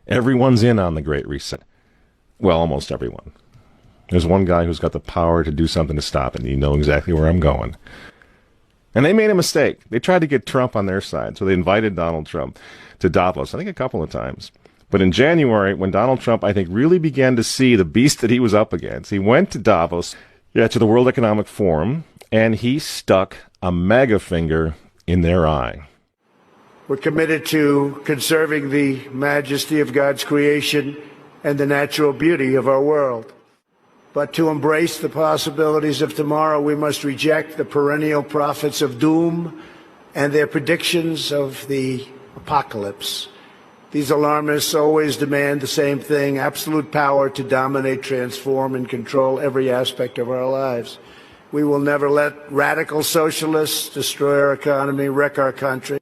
Everyone's in on the Great Reset. Well, almost everyone. There's one guy who's got the power to do something to stop it, and you know exactly where I'm going. And they made a mistake. They tried to get Trump on their side, so they invited Donald Trump to Davos, I think a couple of times. But in January, when Donald Trump, I think, really began to see the beast that he was up against, he went to Davos, to the World Economic Forum, and he stuck a mega finger in their eye. We're committed to conserving the majesty of God's creation and the natural beauty of our world. But to embrace the possibilities of tomorrow, we must reject the perennial prophets of doom and their predictions of the apocalypse. These alarmists always demand the same thing: absolute power to dominate, transform, and control every aspect of our lives. We will never let radical socialists destroy our economy, wreck our country.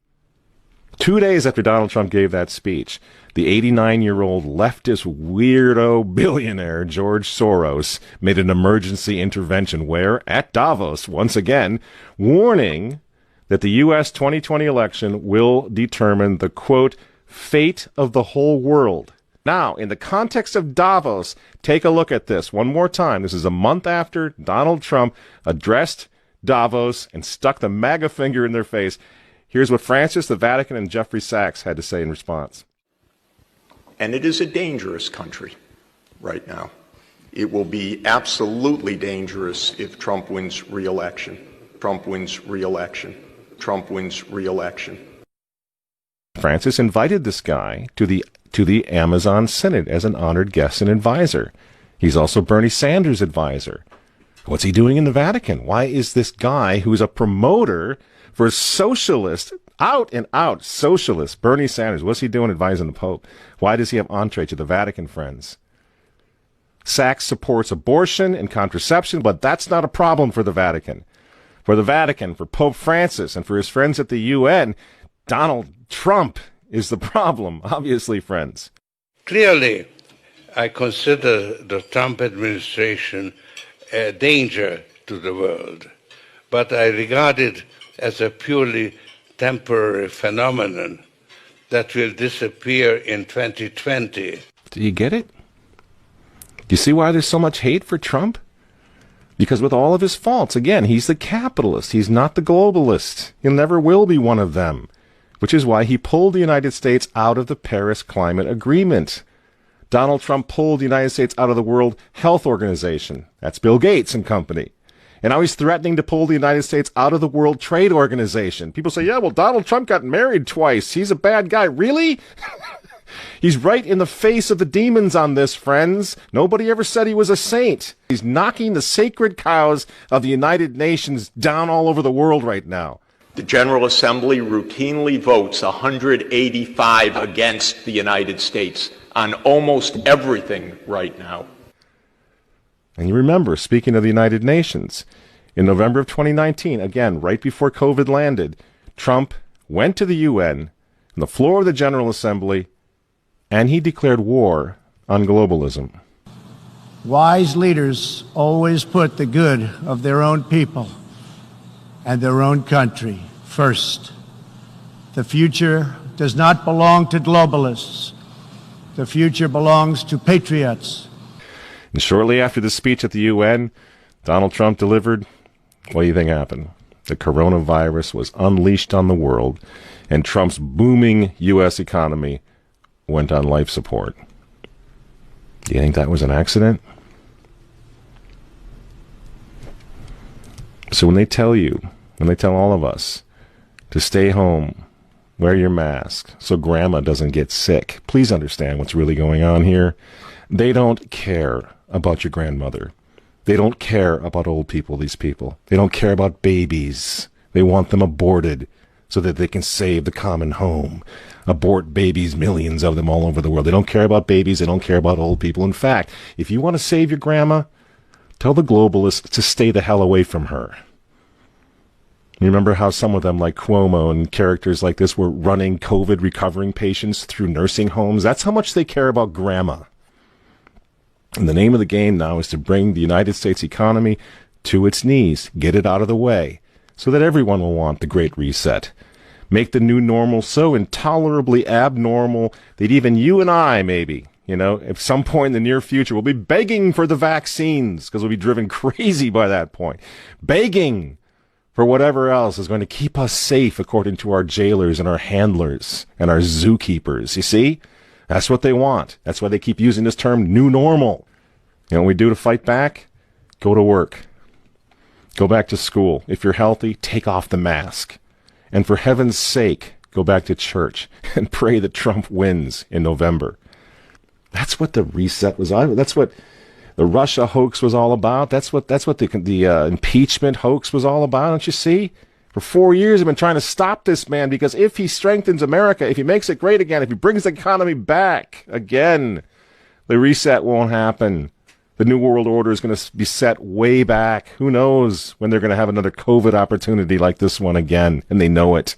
2 days after Donald Trump gave that speech, the 89-year-old leftist weirdo billionaire George Soros made an emergency intervention where, at Davos, once again, warning that the U.S. 2020 election will determine the, quote, fate of the whole world. Now, in the context of Davos, take a look at this one more time. This is a month after Donald Trump addressed Davos and stuck the MAGA finger in their face. Here's what Francis, the Vatican, and Jeffrey Sachs had to say in response. And it is a dangerous country right now. It will be absolutely dangerous if Trump wins re-election. Trump wins re-election. Trump wins re-election. Francis invited this guy to the Amazon Synod as an honored guest and advisor. He's also Bernie Sanders' advisor. What's he doing in the Vatican? Why is this guy who's a promoter for socialist, out and out socialist, Bernie Sanders, what's he doing advising the Pope? Why does he have entree to the Vatican, friends? Sachs supports abortion and contraception, but that's not a problem for the Vatican. For the Vatican, for Pope Francis, and for his friends at the UN, Donald Trump is the problem, obviously, friends. Clearly, I consider the Trump administration a danger to the world, but I regard it as a purely temporary phenomenon that will disappear in 2020. Do you get it? Do you see why there's so much hate for Trump? Because with all of his faults, again, he's the capitalist. He's not the globalist. He never will be one of them, which is why he pulled the United States out of the Paris Climate Agreement. Donald Trump pulled the United States out of the World Health Organization. That's Bill Gates and company. And now he's threatening to pull the United States out of the World Trade Organization. People say, yeah, well, Donald Trump got married twice. He's a bad guy. Really? He's right in the face of the demons on this, friends. Nobody ever said he was a saint. He's knocking the sacred cows of the United Nations down all over the world right now. The General Assembly routinely votes 185 against the United States on almost everything right now. And you remember, speaking of the United Nations, in November of 2019, again, right before COVID landed, Trump went to the UN, on the floor of the General Assembly, and he declared war on globalism. Wise leaders always put the good of their own people and their own country first. The future does not belong to globalists. The future belongs to patriots. And shortly after the speech at the UN, Donald Trump delivered, what do you think happened? The coronavirus was unleashed on the world, and Trump's booming U.S. economy went on life support. Do you think that was an accident? So when they tell all of us to stay home, wear your mask so grandma doesn't get sick, please understand what's really going on here. They don't care about your grandmother. They don't care about old people, these people. They don't care about babies. They want them aborted so that they can save the common home. Abort babies, millions of them all over the world. They don't care about babies. They don't care about old people. In fact, if you want to save your grandma, tell the globalists to stay the hell away from her. You remember how some of them, like Cuomo and characters like this, were running COVID recovering patients through nursing homes? That's how much they care about grandma. And the name of the game now is to bring the United States economy to its knees, get it out of the way, so that everyone will want the Great Reset. Make the new normal so intolerably abnormal that even you and I, maybe, at some point in the near future, will be begging for the vaccines because we'll be driven crazy by that point. Begging for whatever else is going to keep us safe according to our jailers and our handlers and our zookeepers. You see? That's what they want. That's why they keep using this term new normal. You know what we do to fight back? Go to work. Go back to school. If you're healthy, take off the mask. And for heaven's sake, go back to church and pray that Trump wins in November. That's what the reset was. That's what the Russia hoax was all about. That's what the impeachment hoax was all about. Don't you see? For 4 years, I've been trying to stop this man because if he strengthens America, if he makes it great again, if he brings the economy back again, the reset won't happen. The New World Order is going to be set way back. Who knows when they're going to have another COVID opportunity like this one again, and they know it.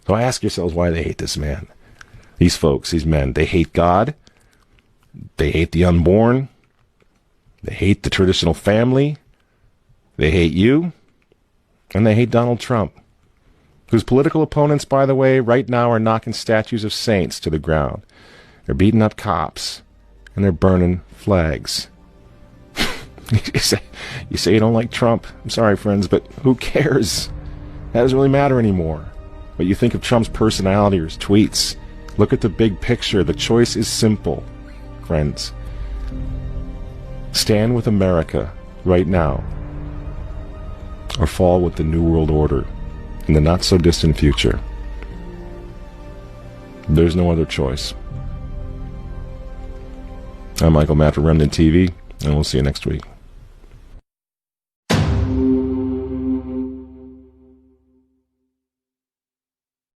So ask yourselves why they hate this man. These folks, these men, they hate God. They hate the unborn. They hate the traditional family. They hate you. And they hate Donald Trump, whose political opponents, by the way, right now are knocking statues of saints to the ground. They're beating up cops, and they're burning flags. You say you don't like Trump. I'm sorry, friends, but who cares? That doesn't really matter anymore. What you think of Trump's personality or his tweets. Look at the big picture. The choice is simple, friends. Stand with America right now, or fall with the New World Order in the not-so-distant future. There's no other choice. I'm Michael Matt for Remnant TV, and we'll see you next week.